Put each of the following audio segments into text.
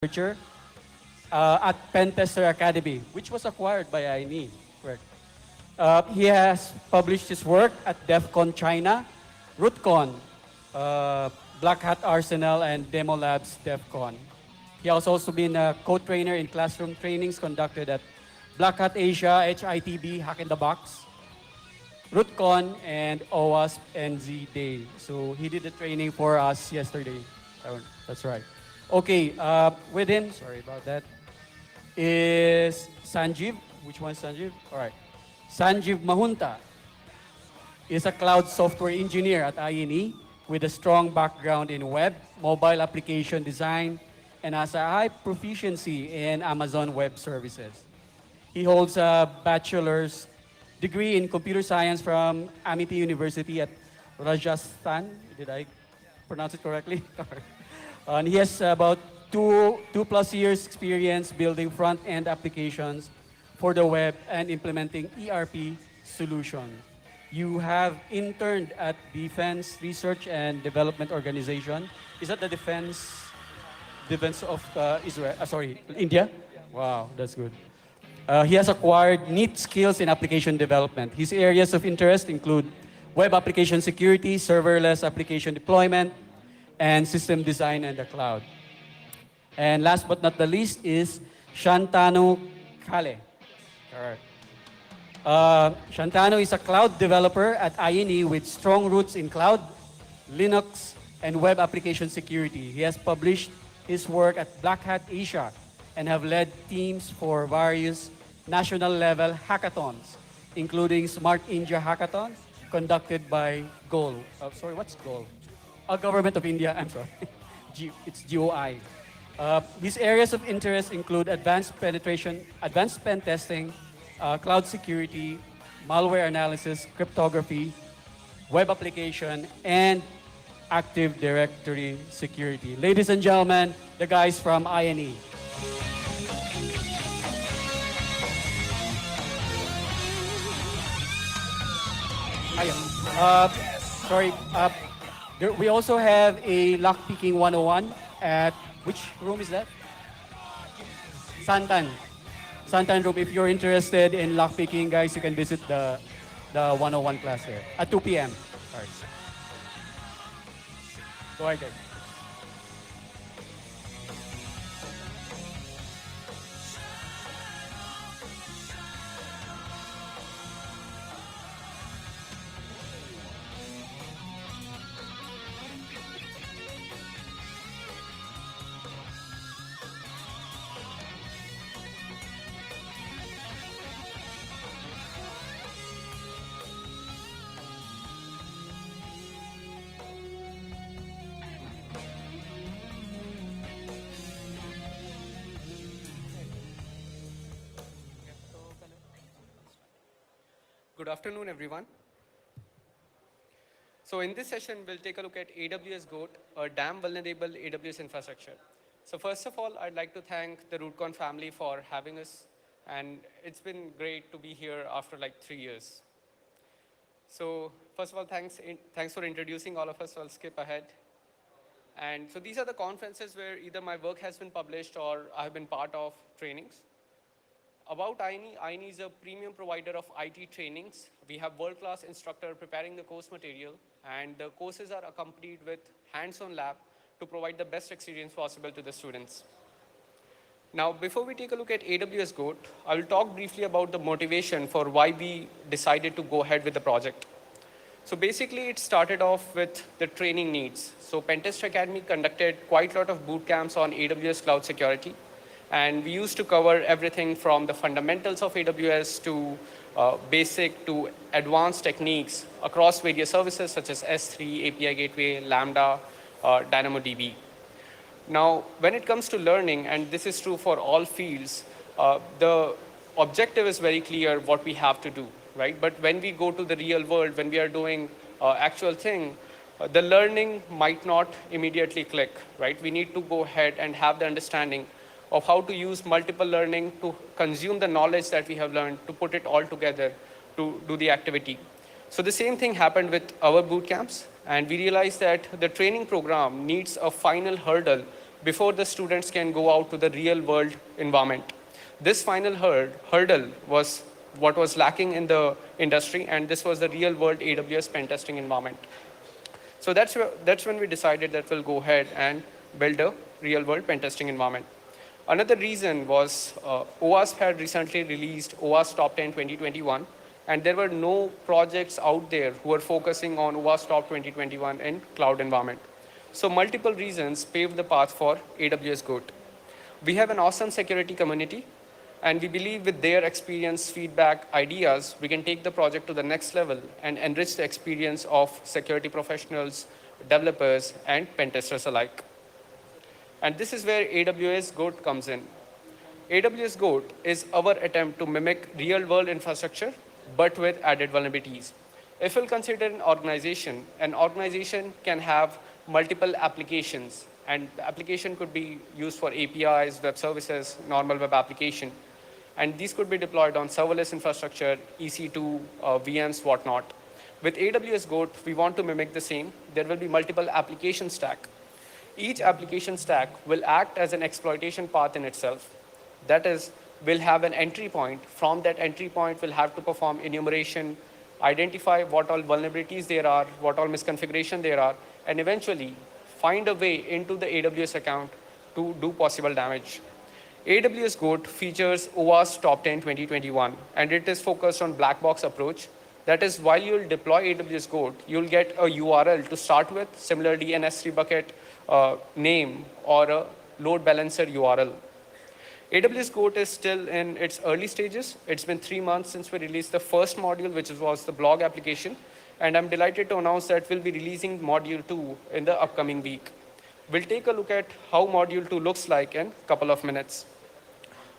researcher at Pentester Academy, which was acquired by INE. Correct. He has published his work at DEF CON China, ROOTCON, Black Hat Arsenal, and Demo Labs DEF CON. He has also been a co-trainer in classroom trainings conducted at Black Hat Asia, HITB, Hack in the Box, ROOTCON, and OWASP NZ Day. So he did the training for us yesterday. That's right. Okay, with him, sorry about that, is Sanjeev. Which one is Sanjeev? All right. Sanjeev Mahunta is a cloud software engineer at INE with a strong background in web, mobile application design, and has a high proficiency in Amazon Web Services. He holds a bachelor's degree in computer science from Amity University at Rajasthan. Did I pronounce it correctly? And he has about two plus years experience building front-end applications for the web and implementing ERP solution. You have interned at Defense Research and Development Organization. Is that the Defense of Israel? Sorry, India? Wow, that's good. He has acquired neat skills in application development. His areas of interest include web application security, serverless application deployment, and system design and the cloud. And last but not the least is Shantanu Kale. Correct. Shantanu is a cloud developer at INE with strong roots in cloud, Linux, and web application security. He has published his work at Black Hat Asia and have led teams for various national level hackathons, including Smart India Hackathon conducted by GOAL. Sorry, what's GOAL? Government of India, I'm sorry. It's GOI. His areas of interest include advanced pen testing, cloud security, malware analysis, cryptography, web application, and Active Directory security. Ladies and gentlemen, the guys from INE. Sorry, we also have a lockpicking 101 at, which room is that? Santan room. If you're interested in lockpicking, guys, you can visit the 101 class there at 2 p.m. All right. Go ahead, guys. Good afternoon, everyone. So in this session, we'll take a look at AWSGoat, a damn vulnerable AWS infrastructure. So first of all, I'd like to thank the ROOTCON family for having us. And it's been great to be here after like 3 years. So first of all, thanks for introducing all of us. So I'll skip ahead. And so these are the conferences where either my work has been published or I've been part of trainings. About INE, INE is a premium provider of IT trainings. We have world-class instructor preparing the course material, and the courses are accompanied with hands-on lab to provide the best experience possible to the students. Now, before we take a look at AWSGoat, I'll talk briefly about the motivation for why we decided to go ahead with the project. So basically, it started off with the training needs. So Pentester Academy conducted quite a lot of boot camps on AWS cloud security. And we used to cover everything from the fundamentals of AWS to basic to advanced techniques across various services such as S3, API Gateway, Lambda, DynamoDB. Now, when it comes to learning, and this is true for all fields, the objective is very clear what we have to do, right? But when we go to the real world, when we are doing actual thing, the learning might not immediately click, right? We need to go ahead and have the understanding of how to use multiple learning to consume the knowledge that we have learned, to put it all together to do the activity. So the same thing happened with our boot camps, and we realized that the training program needs a final hurdle before the students can go out to the real world environment. This final hurdle was what was lacking in the industry, and this was the real world AWS pen testing environment. So that's when we decided that we'll go ahead and build a real world pen testing environment. Another reason was OWASP had recently released OWASP Top 10 2021, and there were no projects out there who were focusing on OWASP Top 2021 in cloud environment. So multiple reasons paved the path for AWSGoat. We have an awesome security community, and we believe with their experience, feedback, ideas, we can take the project to the next level and enrich the experience of security professionals, developers, and pen testers alike. And this is where AWSGoat comes in. AWSGoat is our attempt to mimic real-world infrastructure, but with added vulnerabilities. If we'll consider an organization can have multiple applications, and the application could be used for APIs, web services, normal web application. And these could be deployed on serverless infrastructure, EC2, VMs, whatnot. With AWSGoat, we want to mimic the same. There will be multiple application stack. Each application stack will act as an exploitation path in itself. That is, we'll have an entry point. From that entry point, we'll have to perform enumeration, identify what all vulnerabilities there are, what all misconfiguration there are, and eventually find a way into the AWS account to do possible damage. AWSGoat features OWASP Top 10 2021, and it is focused on black box approach. That is, while you'll deploy AWSGoat, you'll get a URL to start with, similarly an S3 bucket name or a load balancer URL. AWSGoat is still in its early stages. It's been 3 months since we released the first module, which was the blog application. And I'm delighted to announce that we'll be releasing module 2 in the upcoming week. We'll take a look at how module 2 looks like in a couple of minutes.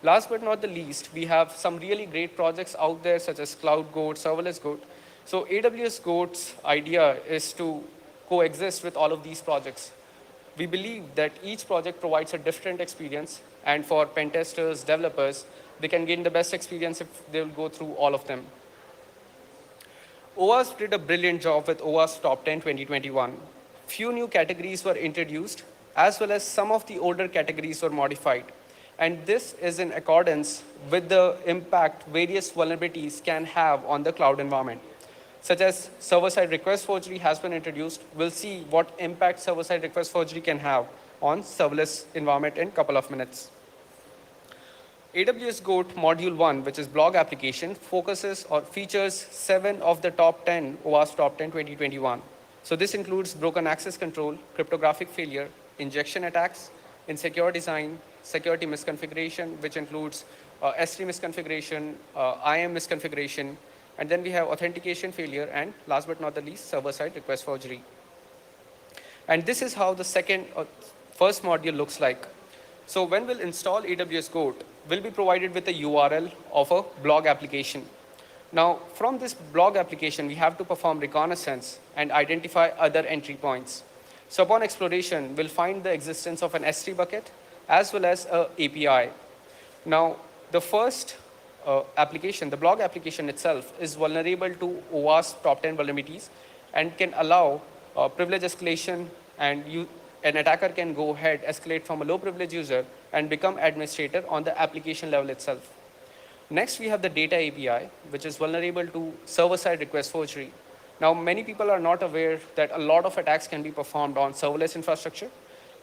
Last but not the least, we have some really great projects out there, such as CloudGoat, ServerlessGoat. So AWSGoat's idea is to coexist with all of these projects. We believe that each project provides a different experience, and for pen testers, developers, they can gain the best experience if they'll go through all of them. OWASP did a brilliant job with OWASP Top 10 2021. Few new categories were introduced, as well as some of the older categories were modified. And this is in accordance with the impact various vulnerabilities can have on the cloud environment, such as server-side request forgery has been introduced. We'll see what impact server-side request forgery can have on serverless environment in a couple of minutes. AWSGoat Module 1, which is blog application, focuses or features 7 of the top 10 OWASP Top 10 2021. So this includes broken access control, cryptographic failure, injection attacks, insecure design, security misconfiguration, which includes S3 misconfiguration, IAM misconfiguration, and then we have authentication failure, and last but not the least, server-side request forgery. And this is how the first module looks like. So when we'll install AWSGoat, we'll be provided with a URL of a blog application. Now, from this blog application, we have to perform reconnaissance and identify other entry points. So upon exploration, we'll find the existence of an S3 bucket as well as an API. Now, the first application, the blog application itself, is vulnerable to OWASP Top 10 vulnerabilities and can allow privilege escalation, and an attacker can go ahead, escalate from a low privilege user and become administrator on the application level itself. Next, we have the data API, which is vulnerable to server-side request forgery. Now, many people are not aware that a lot of attacks can be performed on serverless infrastructure.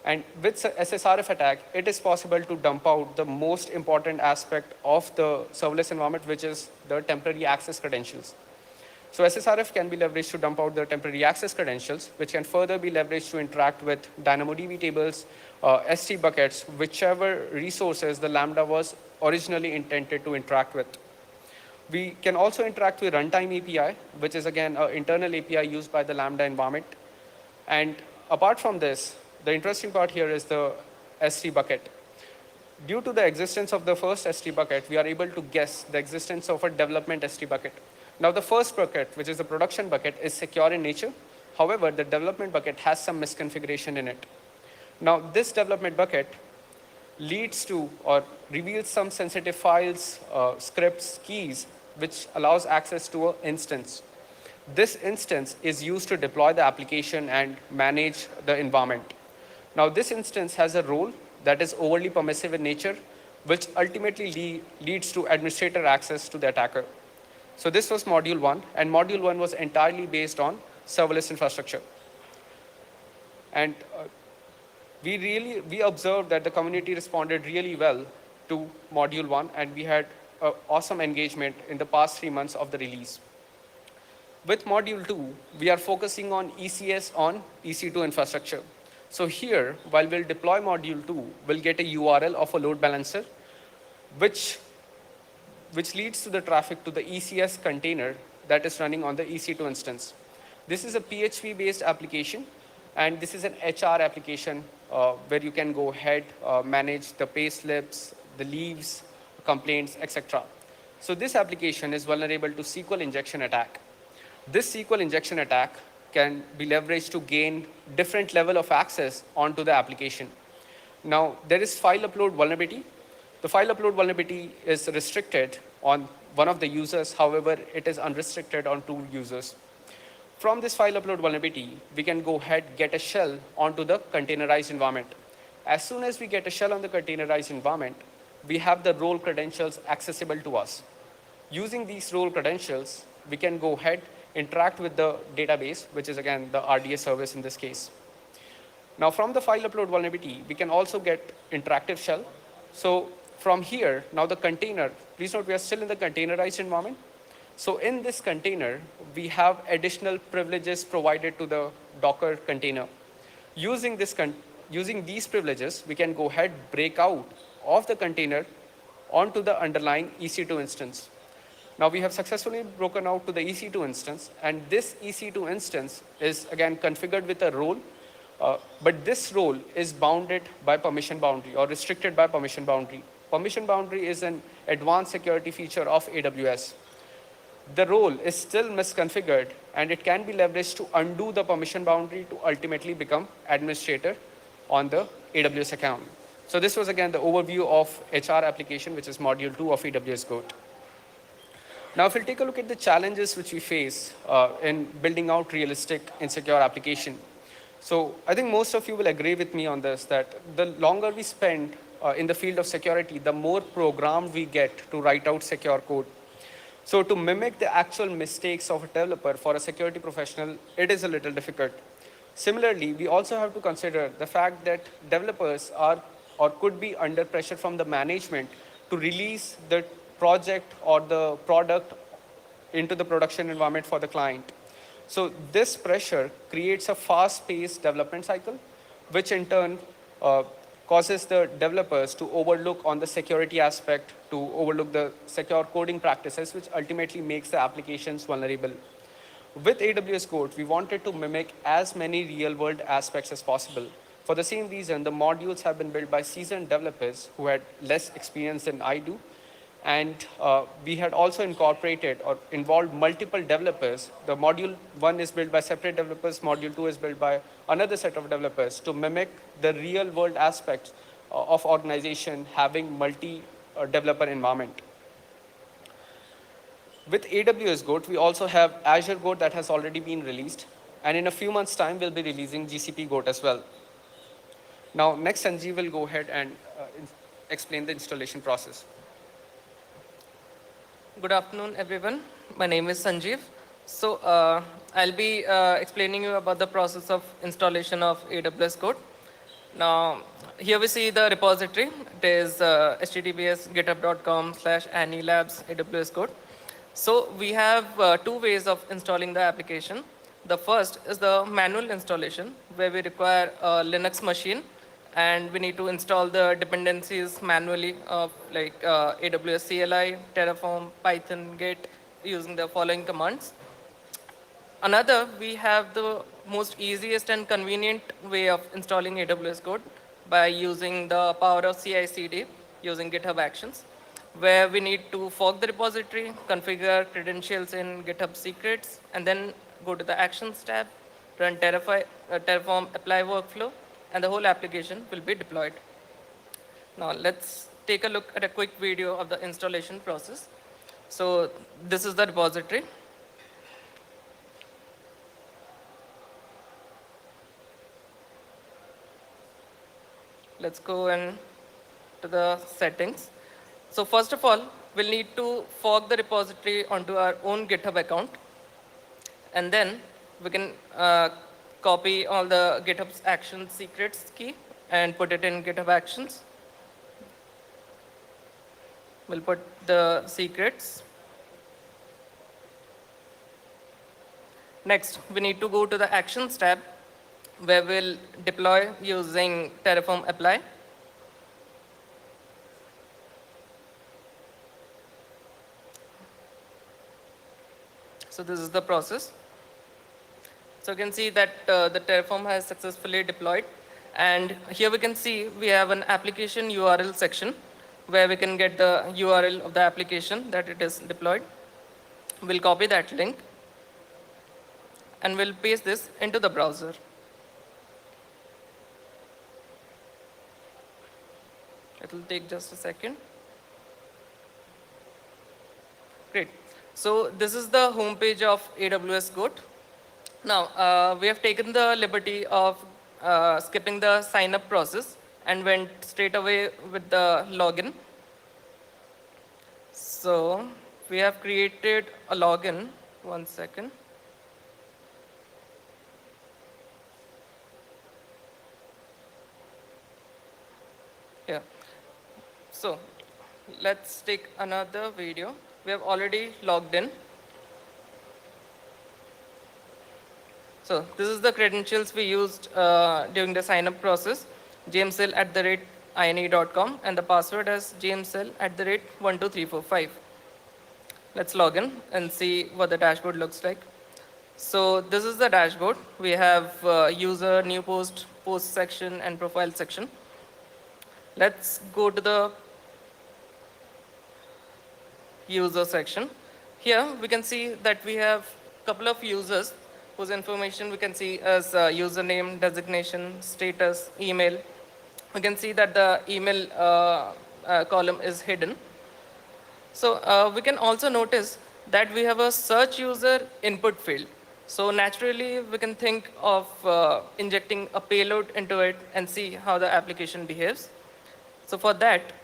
And with SSRF attack, it is possible to dump out the most important aspect of the serverless environment, which is the temporary access credentials. So SSRF can be leveraged to dump out the temporary access credentials, which can further be leveraged to interact with DynamoDB tables, S3 buckets, whichever resources the Lambda was originally intended to interact with. We can also interact with runtime API, which is again an internal API used by the Lambda environment. And apart from this, the interesting part here is the S3 bucket. Due to the existence of the first S3 bucket, we are able to guess the existence of a development S3 bucket. Now, the first bucket, which is the production bucket, is secure in nature. However, the development bucket has some misconfiguration in it. Now, this development bucket leads to or reveals some sensitive files, scripts, keys, which allows access to an instance. This instance is used to deploy the application and manage the environment. Now, this instance has a role that is overly permissive in nature, which ultimately leads to administrator access to the attacker. So this was module 1, and module 1 was entirely based on serverless infrastructure. And we observed that the community responded really well to module 1, and we had awesome engagement in the past 3 months of the release. With module 2, we are focusing on ECS on EC2 infrastructure. So here, while we'll deploy module 2, we'll get a URL of a load balancer, which leads to the traffic to the ECS container that is running on the EC2 instance. This is a PHP-based application, and this is an HR application where you can go ahead, manage the pay slips, the leaves, complaints, etc. So this application is vulnerable to SQL injection attack. This SQL injection attack can be leveraged to gain different level of access onto the application. Now, there is file upload vulnerability. The file upload vulnerability is restricted on one of the users. However, it is unrestricted on 2 users. From this file upload vulnerability, we can go ahead, get a shell onto the containerized environment. As soon as we get a shell on the containerized environment, we have the role credentials accessible to us. Using these role credentials, we can go ahead, interact with the database, which is again the RDS service in this case. Now, from the file upload vulnerability, we can also get interactive shell. So from here, now the container, please note we are still in the containerized environment. So in this container, we have additional privileges provided to the Docker container. Using these privileges, we can go ahead, break out of the container onto the underlying EC2 instance. Now we have successfully broken out to the EC2 instance, and this EC2 instance is again configured with a role, but this role is bounded by permission boundary or restricted by permission boundary. Permission boundary is an advanced security feature of AWS. The role is still misconfigured, and it can be leveraged to undo the permission boundary to ultimately become administrator on the AWS account. So this was again the overview of HR application, which is module 2 of AWSGoat. Now, if we'll take a look at the challenges which we face in building out realistic and secure application. So I think most of you will agree with me on this, that the longer we spend in the field of security, the more programmed we get to write out secure code. So to mimic the actual mistakes of a developer for a security professional, it is a little difficult. Similarly, we also have to consider the fact that developers are or could be under pressure from the management to release the project or the product into the production environment for the client. So this pressure creates a fast-paced development cycle, which in turn causes the developers to overlook on the security aspect, to overlook the secure coding practices, which ultimately makes the applications vulnerable. With AWSGoat, we wanted to mimic as many real-world aspects as possible. For the same reason, the modules have been built by seasoned developers who had less experience than I do. And we had also incorporated or involved multiple developers. The module 1 is built by separate developers, module 2 is built by another set of developers to mimic the real world aspects of organization having multi-developer environment. With AWSGoat, we also have Azure Goat that has already been released. And in a few months' time, we'll be releasing GCP Goat as well. Now, next, Sanjeev will go ahead and explain the installation process. Good afternoon, everyone. My name is Sanjeev. So I'll be explaining you about the process of installation of AWSGoat. Now, here we see the repository. It is https github.com/anilabs AWSGoat. So we have 2 ways of installing the application. The first is the manual installation, where we require a Linux machine, and we need to install the dependencies manually of like AWS CLI, Terraform, Python, Git, using the following commands. Another, we have the most easiest and convenient way of installing AWSGoat by using the power of CI/CD using GitHub Actions, where we need to fork the repository, configure credentials in GitHub Secrets, and then go to the Actions tab, run Terraform apply workflow, and the whole application will be deployed. Now let's take a look at a quick video of the installation process. So this is the repository. let's go in to the settings. So first of all, we'll need to fork the repository onto our own GitHub account. And then we can copy all the GitHub's action secrets key and put it in GitHub actions. We'll put the secrets. Next, we need to go to the actions tab where we'll deploy using Terraform apply. So this is the process. So you can see that the Terraform has successfully deployed. And here we can see we have an application URL section where we can get the URL of the application that it is deployed. We'll copy that link and we'll paste this into the browser. It will take just a second. Great. So this is the homepage of AWSGoat. Now, we have taken the liberty of skipping the sign-up process and went straight away with the login. So we have created a login. 1 second. Yeah. So let's take another video. We have already logged in. So this is the credentials we used during the sign-up process, jameshill@ine.com, and the password is jameshill@12345. Let's log in and see what the dashboard looks like. So this is the dashboard. We have user, new post, post section, and profile section. Let's go to the user section. Here we can see that we have a couple of users whose information we can see as username, designation, status, email. We can see that the email column is hidden. So we can also notice that we have a search user input field. So naturally, we can think of injecting a payload into it and see how the application behaves. So for that,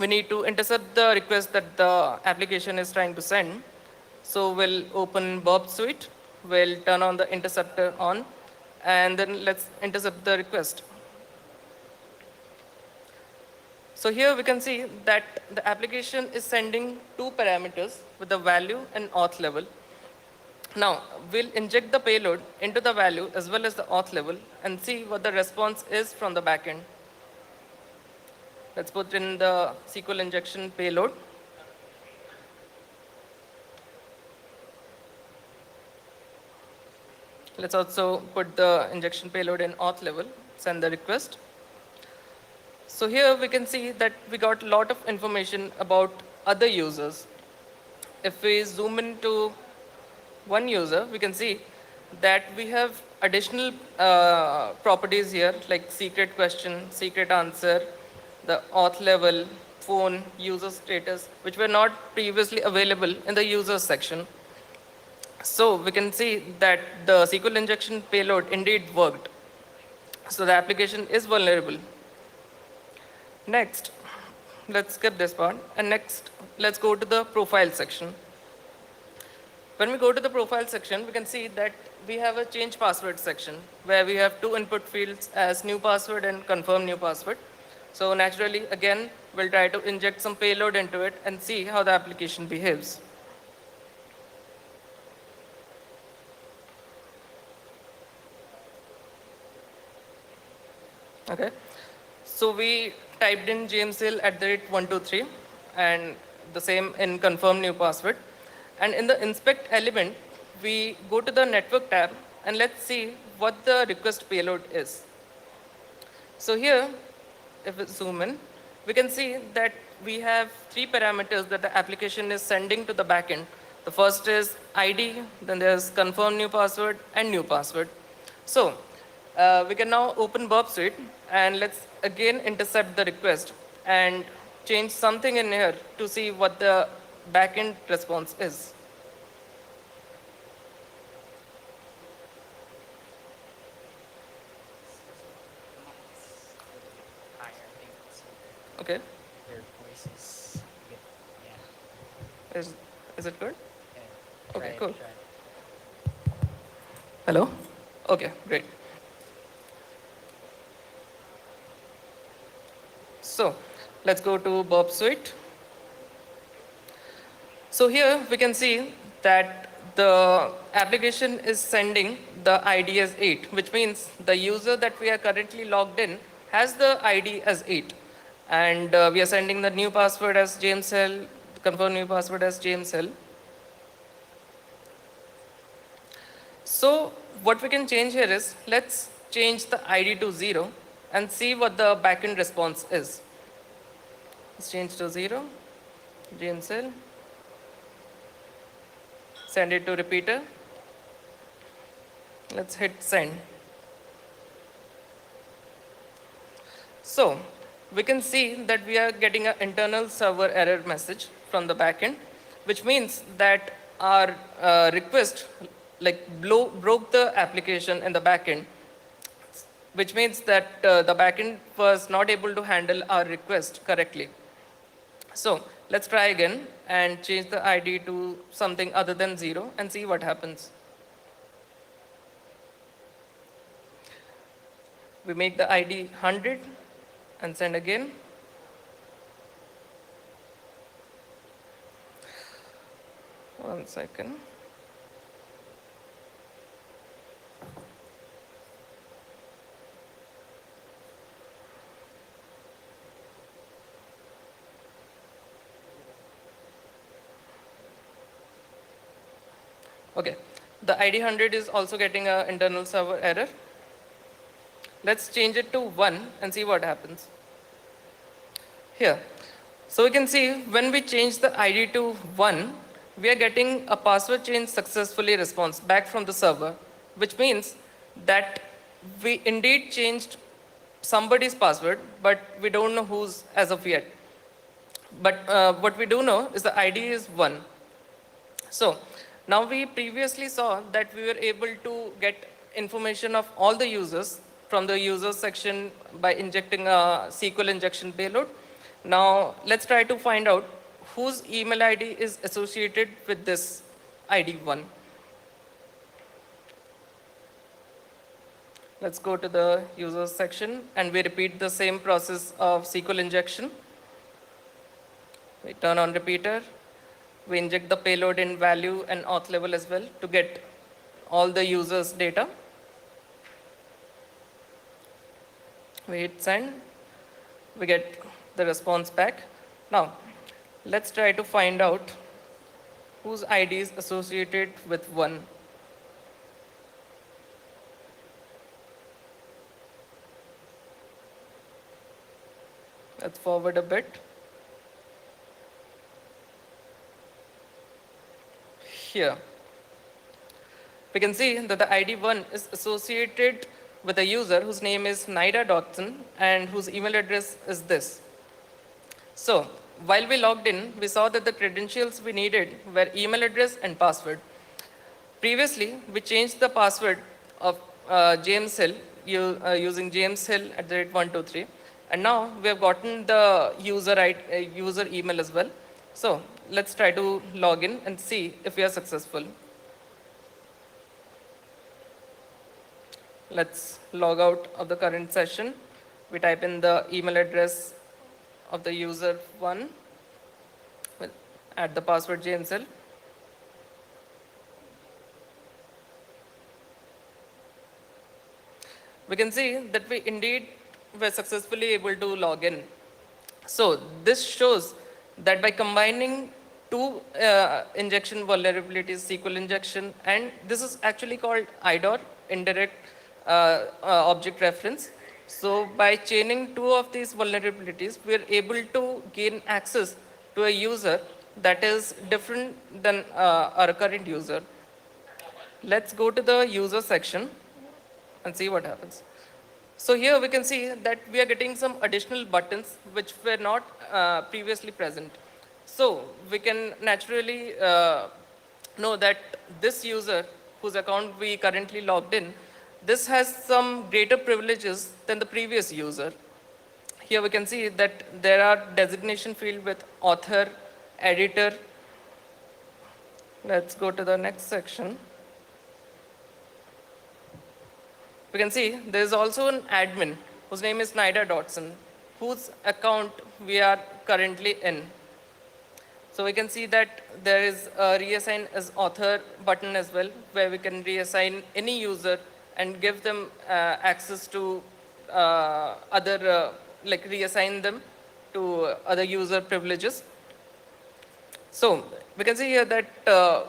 we need to intercept the request that the application is trying to send. So we'll open Burp Suite. We'll turn on the interceptor on, and then let's intercept the request. So here we can see that the application is sending 2 parameters with the value and auth level. Now, we'll inject the payload into the value as well as the auth level and see what the response is from the backend. Let's put in the SQL injection payload. Let's also put the injection payload in auth level, send the request. So here we can see that we got a lot of information about other users. If we zoom into one user, we can see that we have additional properties here like secret question, secret answer, the auth level, phone, user status, which were not previously available in the users section. So we can see that the SQL injection payload indeed worked. So the application is vulnerable. Next, let's skip this part. And next, let's go to the profile section. When we go to the profile section, we can see that we have a change password section where we have 2 input fields as new password and confirm new password. So naturally, again, we'll try to inject some payload into it and see how the application behaves. Okay, so we typed in jameshill@123 and the same in confirm new password. And in the inspect element, we go to the network tab and let's see what the request payload is. So here, if we zoom in, we can see that we have 3 parameters that the application is sending to the backend. The first is ID, then there's confirm new password and new password. So we can now open Burp Suite and let's again intercept the request and change something in here to see what the backend response is. Okay. Your voice is good. Yeah. Is it good? Yeah. Okay, Try it, cool. try it. Hello? Okay, great. So let's go to Burp Suite. So here we can see that the application is sending the ID as 8, which means the user that we are currently logged in has the ID as 8. And we are sending the new password as James Hill, confirm new password as James Hill. So what we can change here is, let's change the ID to 0 and see what the backend response is. Let's change to 0, James Hill, send it to repeater. Let's hit send. So we can see that we are getting an internal server error message from the backend, which means that our request broke the application in the backend, which means that the backend was not able to handle our request correctly. So let's try again and change the ID to something other than 0 and see what happens. We make the ID 100 and send again. One second. Okay, the ID 100 is also getting an internal server error. Let's change it to 1 and see what happens. Here, so we can see when we change the ID to 1, we are getting a password change successfully response back from the server, which means that we indeed changed somebody's password, but we don't know whose as of yet. But what we do know is the ID is 1. So now we previously saw that we were able to get information of all the users from the users section by injecting a SQL injection payload. Now let's try to find out whose email ID is associated with this ID 1. Let's go to the users section and we repeat the same process of SQL injection. We turn on repeater. We inject the payload in value and auth level as well to get all the users' data. We hit send. We get the response back. Now, let's try to find out whose ID is associated with 1. Let's forward a bit. Here, we can see that the ID 1 is associated with a user whose name is Naida Dotson and whose email address is this. So while we logged in, we saw that the credentials we needed were email address and password. Previously, we changed the password of James Hill using James Hill at the rate 123, and now we have gotten the user email as well. So let's try to log in and see if we are successful. Let's log out of the current session. We type in the email address of the user 1. We'll add the password James Hill. We can see that we indeed were successfully able to log in. So this shows that by combining two injection vulnerabilities, SQL injection, and this is actually called IDOR, indirect object reference. So by chaining two of these vulnerabilities, we are able to gain access to a user that is different than our current user. Let's go to the user section and see what happens. So here we can see that we are getting some additional buttons which were not previously present. So we can naturally know that this user whose account we currently logged in, this has some greater privileges than the previous user. here we can see that there are designation field with author, editor. Let's go to the next section. We can see there is also an admin whose name is Nida Dotson, whose account we are currently in. So we can see that there is a reassign as author button as well, where we can reassign any user and give them access to like reassign them to other user privileges. So we can see here that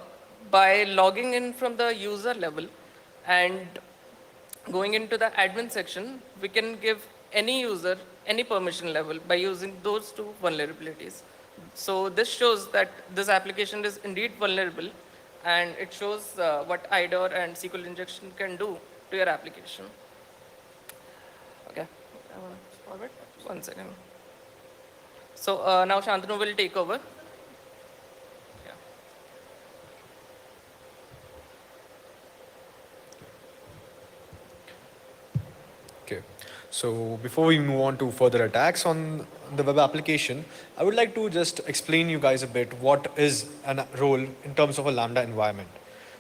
by logging in from the user level and going into the admin section, we can give any user any permission level by using those two vulnerabilities. So this shows that this application is indeed vulnerable, and it shows what IDOR and SQL injection can do to your application. Okay, I want to forward. 1 second. So now Shantanu will take over. Yeah. Okay, so before we move on to further attacks on the web application, I would like to just explain you guys a bit what is a role in terms of a Lambda environment.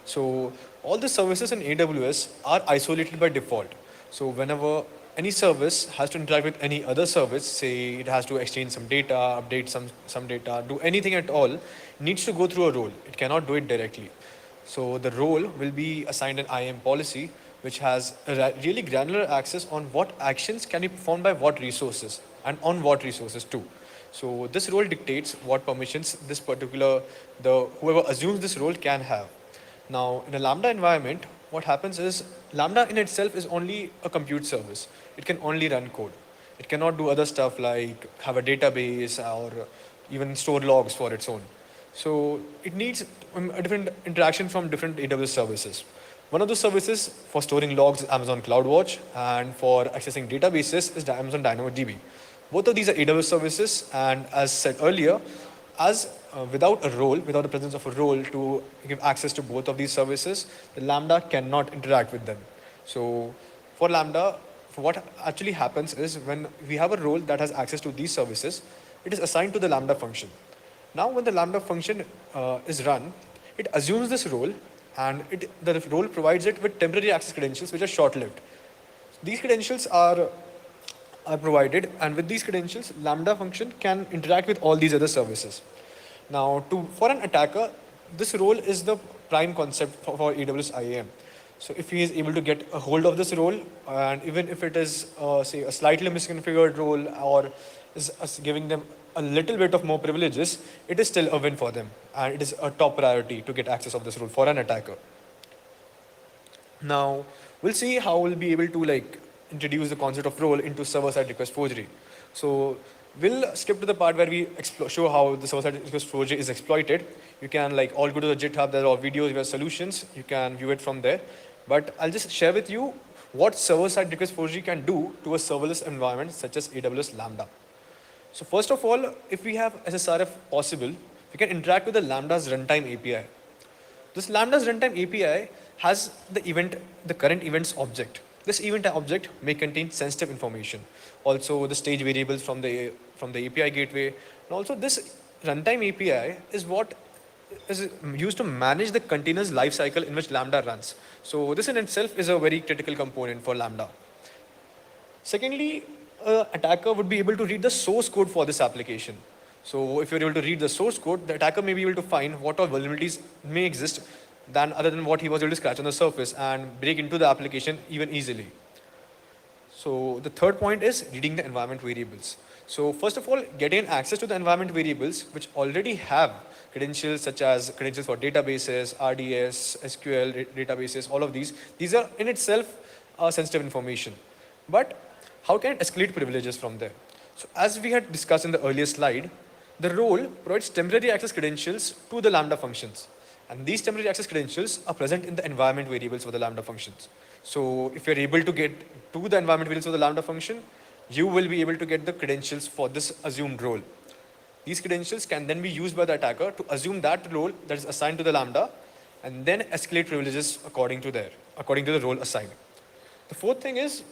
So all the services in AWS are isolated by default. So whenever any service has to interact with any other service, say it has to exchange some data, update some data, do anything at all, it needs to go through a role. It cannot do it directly. So the role will be assigned an IAM policy, which has a really granular access on what actions can be performed by what resources and on what resources too. So this role dictates what permissions this particular, whoever assumes this role can have. Now in a Lambda environment, what happens is Lambda in itself is only a compute service. It can only run code. It cannot do other stuff like have a database or even store logs for its own. So it needs a different interaction from different AWS services. One of the services for storing logs is Amazon CloudWatch, and for accessing databases is the Amazon DynamoDB. Both of these are AWS services, and as said earlier, without a role, without the presence of a role to give access to both of these services, the Lambda cannot interact with them. So for Lambda, what actually happens is when we have a role that has access to these services, it is assigned to the Lambda function. Now when the Lambda function is run, it assumes this role, and the role provides it with temporary access credentials which are short-lived. These credentials are provided, and with these credentials, Lambda function can interact with all these other services. Now, for an attacker, this role is the prime concept for AWS IAM. So if he is able to get a hold of this role, and even if it is, say, a slightly misconfigured role or is giving them a little bit of more privileges, it is still a win for them, and it is a top priority to get access of this role for an attacker. Now, we'll see how we'll be able to introduce the concept of role into server-side request forgery. So we'll skip to the part where we show how the server-side request forgery is exploited. You can all go to the GitHub, there are videos, there are solutions, you can view it from there. But I'll just share with you what server-side request forgery can do to a serverless environment such as AWS Lambda. So first of all, if we have SSRF possible, we can interact with the Lambda's runtime API. This Lambda's runtime API has the current events object. This event object may contain sensitive information. Also the stage variables from the API gateway. And also this runtime API is what is used to manage the container's lifecycle in which Lambda runs. So this in itself is a very critical component for Lambda. Secondly, an attacker would be able to read the source code for this application. So if you're able to read the source code, the attacker may be able to find what all vulnerabilities may exist other than what he was able to scratch on the surface and break into the application even easily. So the third point is reading the environment variables. So first of all, getting access to the environment variables which already have credentials such as credentials for databases, RDS, SQL databases, all of these are in itself sensitive information. But how can it escalate privileges from there? So as we had discussed in the earlier slide, the role provides temporary access credentials to the Lambda functions. And these temporary access credentials are present in the environment variables for the Lambda functions. So if you're able to get to the environment variables for the Lambda function, you will be able to get the credentials for this assumed role. These credentials can then be used by the attacker to assume that role that is assigned to the Lambda and then escalate privileges according to the role assigned. The fourth thing is,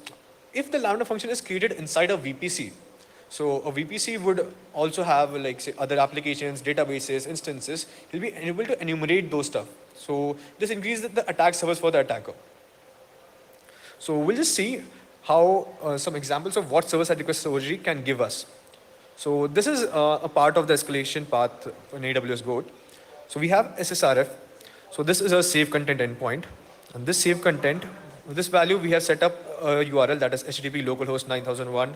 if the Lambda function is created inside a VPC, So a VPC would also have like say other applications, databases, instances. He'll be able to enumerate those stuff. So this increases the attack surface for the attacker. So we'll just see how some examples of what server-side request surgery can give us. So this is a part of the escalation path in AWS GOAT. So we have SSRF. So this is a save content endpoint. And this save content, with this value, we have set up a URL that is HTTP localhost 9001,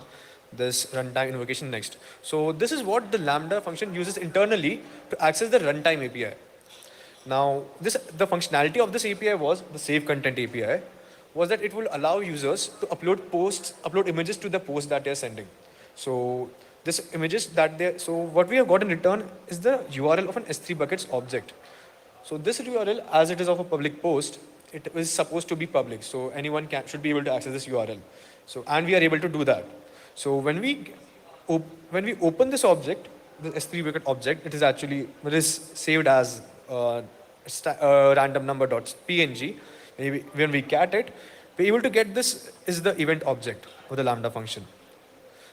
this runtime invocation next. So this is what the Lambda function uses internally to access the runtime API. Now, the functionality of this API was the save content API, was that it will allow users to upload images to the post that they're sending. So this images that so what we have got in return is the URL of an S3 buckets object. So this URL, as it is of a public post, it is supposed to be public. So anyone should be able to access this URL. So, and we are able to do that. So when we open this object, the S3 bucket object, it is saved as random number.png. When we cat it, we're able to get this is the event object of the Lambda function.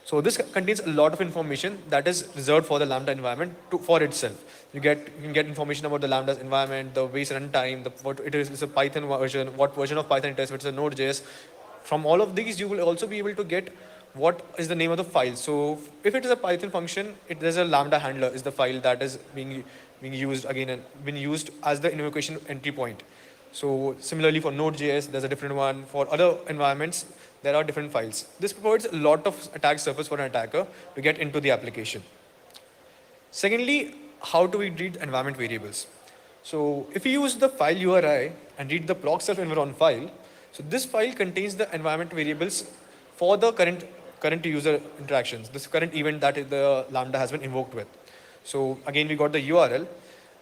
So this contains a lot of information that is reserved for the Lambda environment for itself. You can get information about the Lambda's environment, the base runtime, what it is a Python version, what version of Python it is, which is a Node.js. From all of these, you will also be able to get what is the name of the file. So if it is a Python function, there's a Lambda handler is the file that is being used again and being used as the invocation entry point. So similarly for Node.js, there's a different one. For other environments, there are different files. This provides a lot of attack surface for an attacker to get into the application. Secondly, how do we read environment variables? So if we use the file URI and read the proc self-env file, so this file contains the environment variables for the current user interactions, this current event that the Lambda has been invoked with. So again, we got the URL.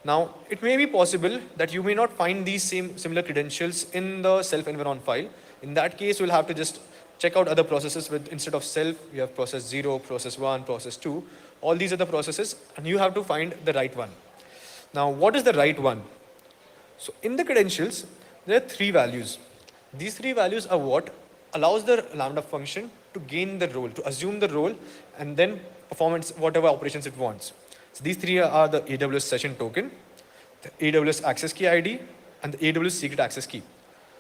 Now, it may be possible that you may not find these similar credentials in the self-env file. In that case, we'll have to just check out other processes with instead of self, we have process 0, process 1, process 2. All these are the processes, and you have to find the right one. Now, what is the right one? So in the credentials, there are 3 values. These 3 values are what allows the Lambda function to gain the role, to assume the role, and then perform whatever operations it wants. So these 3 are the AWS session token, the AWS access key ID, and the AWS secret access key.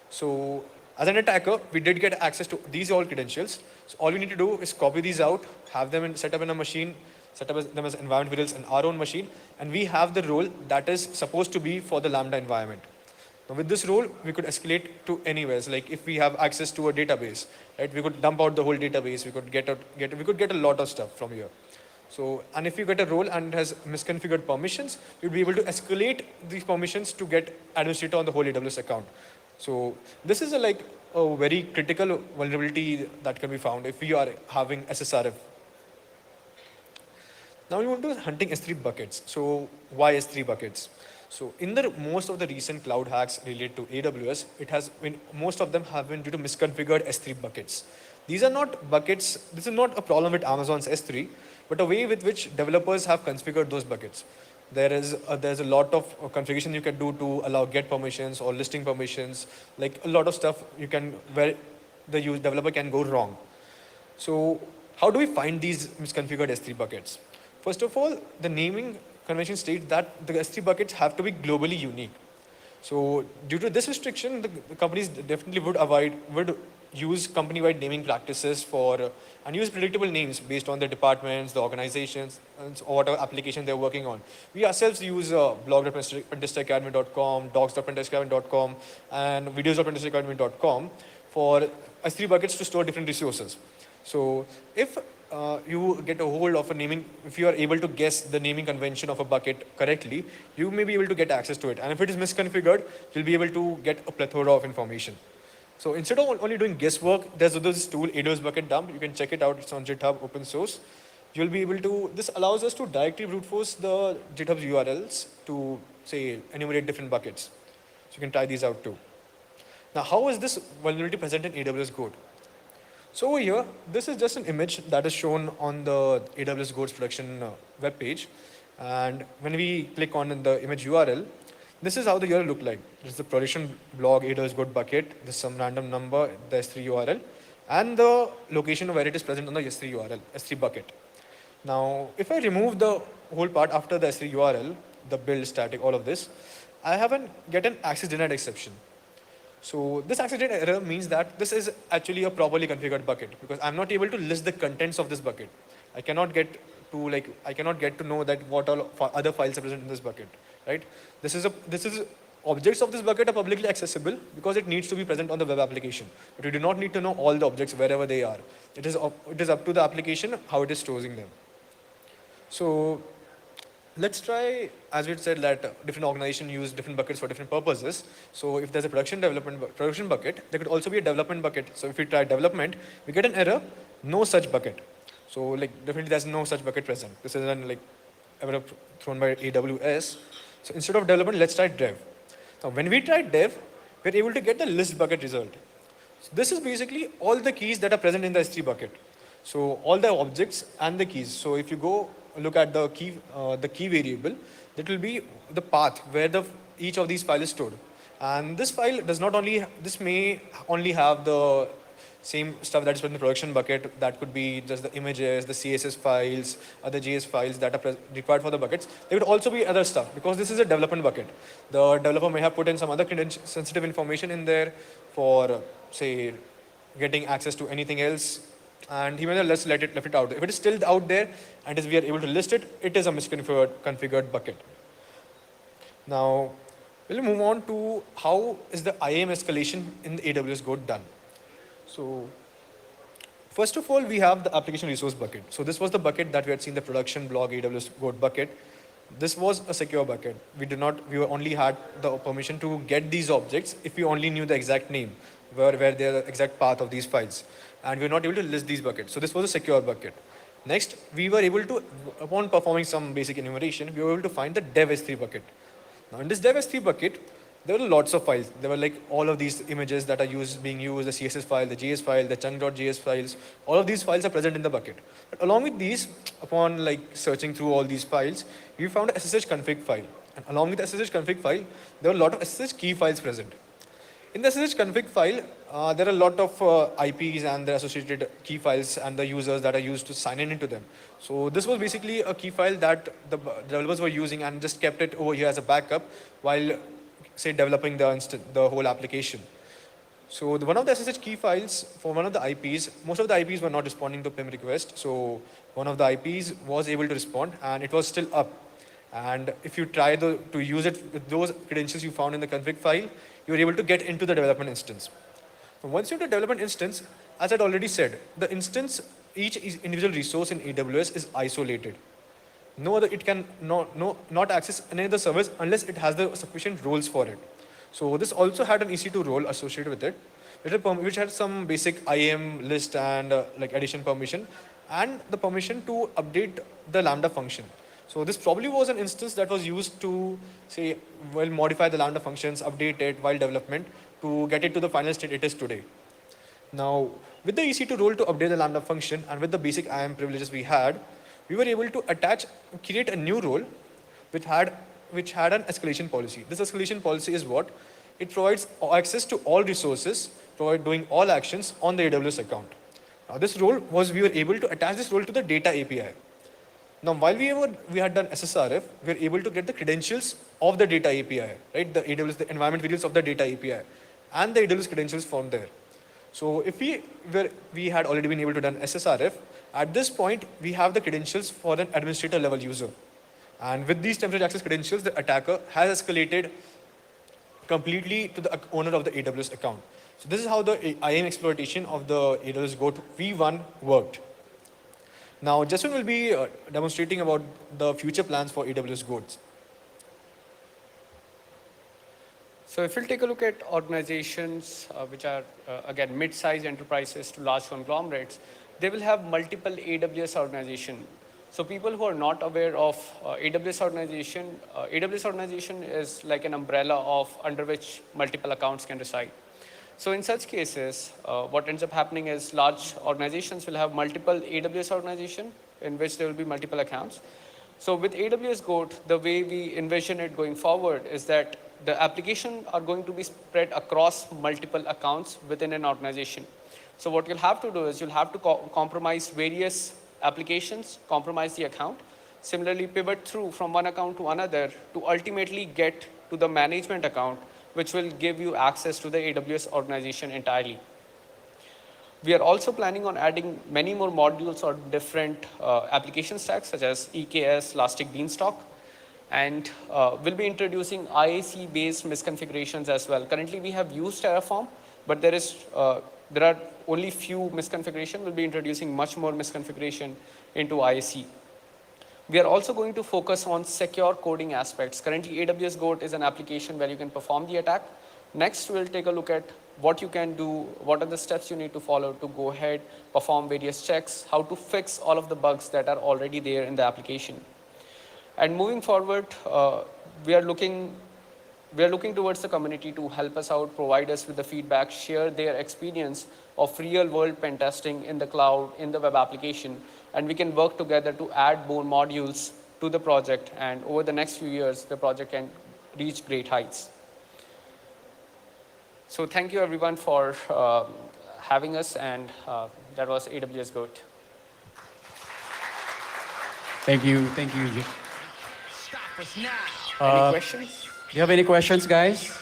So as an attacker, we did get access to these all credentials. So all we need to do is copy these out, have them set up in a machine, set up them as environment variables in our own machine, and we have the role that is supposed to be for the Lambda environment. Now with this role, we could escalate to anywhere. So like if we have access to a database, right, we could dump out the whole database. We could get a lot of stuff from here. So, and if you get a role and it has misconfigured permissions, you'll be able to escalate these permissions to get administrator on the whole AWS account. So this is a very critical vulnerability that can be found if we are having SSRF. Now we want to hunting S3 buckets. So why S3 buckets? So in most of the recent cloud hacks related to AWS, most of them have been due to misconfigured S3 buckets. These are not buckets. This is not a problem with Amazon's S3, but a way with which developers have configured those buckets. There's a lot of configuration you can do to allow get permissions or listing permissions, like a lot of stuff where the developer can go wrong. So how do we find these misconfigured S3 buckets? First of all, the naming convention states that the S3 buckets have to be globally unique. So due to this restriction, the companies definitely would use company-wide naming practices and use predictable names based on the departments, the organizations, or whatever application they're working on. We ourselves use blog.pentestacademy.com, docs.pentestacademy.com, and videos.pentestacademy.com for S3 buckets to store different resources. So if you get a hold of a naming, if you are able to guess the naming convention of a bucket correctly, you may be able to get access to it. And if it is misconfigured, you'll be able to get a plethora of information. So instead of only doing guesswork, there's this tool, AWS Bucket Dump. You can check it out. It's on GitHub, open source. You'll be able to, this allows us to directly brute force the GitHub URLs to, say, enumerate different buckets. So you can try these out too. Now, how is this vulnerability present in AWS GOAT? So over here, this is just an image that is shown on the AWS GOAT's production web page. And when we click on the image URL, this is how the URL look like. This is the production blog AWS GOAT bucket. This is some random number, the S3 URL, and the location where it is present on the S3 URL, S3 bucket. Now, if I remove the whole part after the S3 URL, the build static, all of this, I haven't get an access denied exception. So this access denied error means that this is actually a properly configured bucket because I'm not able to list the contents of this bucket. I cannot get to know that what all other files are present in this bucket, right? This is objects of this bucket are publicly accessible because it needs to be present on the web application. But you do not need to know all the objects wherever they are. It is up to the application how it is storing them. So let's try, as we said, that different organizations use different buckets for different purposes. So if there's a production bucket, there could also be a development bucket. So if we try development, we get an error, no such bucket. So like definitely there's no such bucket present. This is an like error thrown by AWS. So instead of development, let's try dev. Now when we try dev, we're able to get the list bucket result. So this is basically all the keys that are present in the S3 bucket. So all the objects and the keys. So if you go look at the key variable, that will be the path where each of these files is stored. And this file this may only have the same stuff that is in the production bucket. That could be just the images, the CSS files, other JS files that are required for the buckets. There could also be other stuff because this is a development bucket. The developer may have put in some other sensitive information in there for, say, getting access to anything else. And he may left it out. If it is still out there and we are able to list it, it is a misconfigured bucket. Now, we'll move on to how is the IAM escalation in the AWSGoat done. So, first of all, we have the application resource bucket. So this was the bucket that we had seen the production blog AWSGoat bucket. This was a secure bucket. We only had the permission to get these objects if we only knew the exact name, where the exact path of these files. And we were not able to list these buckets. So this was a secure bucket. Next, we were able to, upon performing some basic enumeration, we were able to find the dev S3 bucket. Now in this dev S3 bucket, there were lots of files. There were like all of these images that are being used, the CSS file, the JS file, the chunk.js files. All of these files are present in the bucket. But along with these, upon like searching through all these files, we found a SSH config file. And along with the SSH config file, there were a lot of SSH key files present. In the SSH config file, there are a lot of IPs and their associated key files and the users that are used to sign in into them. So this was basically a key file that the developers were using and just kept it over here as a backup while, say, developing the whole application. So one of the SSH key files for one of the IPs, most of the IPs were not responding to PIM request. So one of the IPs was able to respond and it was still up. And if you try to use it with those credentials you found in the config file, you are able to get into the development instance. So once you're in the development instance, as I'd already said, the instance, each individual resource in AWS is isolated. It can not access any other service unless it has the sufficient roles for it. So this also had an EC2 role associated with it, which had some basic IAM list and like addition permission, and the permission to update the Lambda function. So this probably was an instance that was used to, say, modify the Lambda functions, update it while development to get it to the final state it is today. Now, with the EC2 role to update the Lambda function and with the basic IAM privileges we had, we were able to create a new role which had an escalation policy. This escalation policy is what? It provides access to all resources, doing all actions on the AWS account. Now this role we were able to attach this role to the data API. Now, while we had done SSRF, we were able to get the credentials of the data API, right? The environment variables of the data API, and the AWS credentials from there. So, if we had already been able to done SSRF, at this point we have the credentials for an administrator level user, and with these temporary access credentials, the attacker has escalated completely to the owner of the AWS account. So, this is how the IAM exploitation of the AWSGoat V1 worked. Now, Jeswin will be demonstrating about the future plans for AWSGoats. So if we'll take a look at organizations which are, again, mid-sized enterprises to large conglomerates, they will have multiple AWS organizations. So people who are not aware of AWS organization is like an umbrella under which multiple accounts can reside. So in such cases, what ends up happening is large organizations will have multiple AWS organizations in which there will be multiple accounts. So with AWSGoat, the way we envision it going forward is that the application are going to be spread across multiple accounts within an organization. So what you'll have to do is you'll have to compromise various applications, compromise the account. Similarly, pivot through from one account to another to ultimately get to the management account, which will give you access to the AWS organization entirely. We are also planning on adding many more modules or different application stacks such as EKS, Elastic Beanstalk, and we'll be introducing IAC-based misconfigurations as well. Currently, we have used Terraform, but there are only few misconfiguration. We'll be introducing much more misconfiguration into IAC. We are also going to focus on secure coding aspects. Currently, AWSGoat is an application where you can perform the attack. Next, we'll take a look at what you can do, what are the steps you need to follow to go ahead, perform various checks, how to fix all of the bugs that are already there in the application. And moving forward, we are looking towards the community to help us out, provide us with the feedback, share their experience of real-world pen testing in the cloud, in the web application, and we can work together to add more modules to the project. And over the next few years, the project can reach great heights. So thank you, everyone, for having us, and that was AWSGoat. Thank you. Thank you. Stop us now. Any questions? Do you have any questions, guys?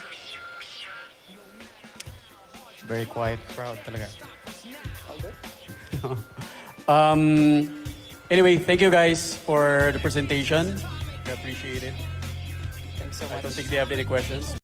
Very quiet crowd talaga. Anyway, thank you guys for the presentation. I appreciate it. Thanks so I much. don't think they have any questions.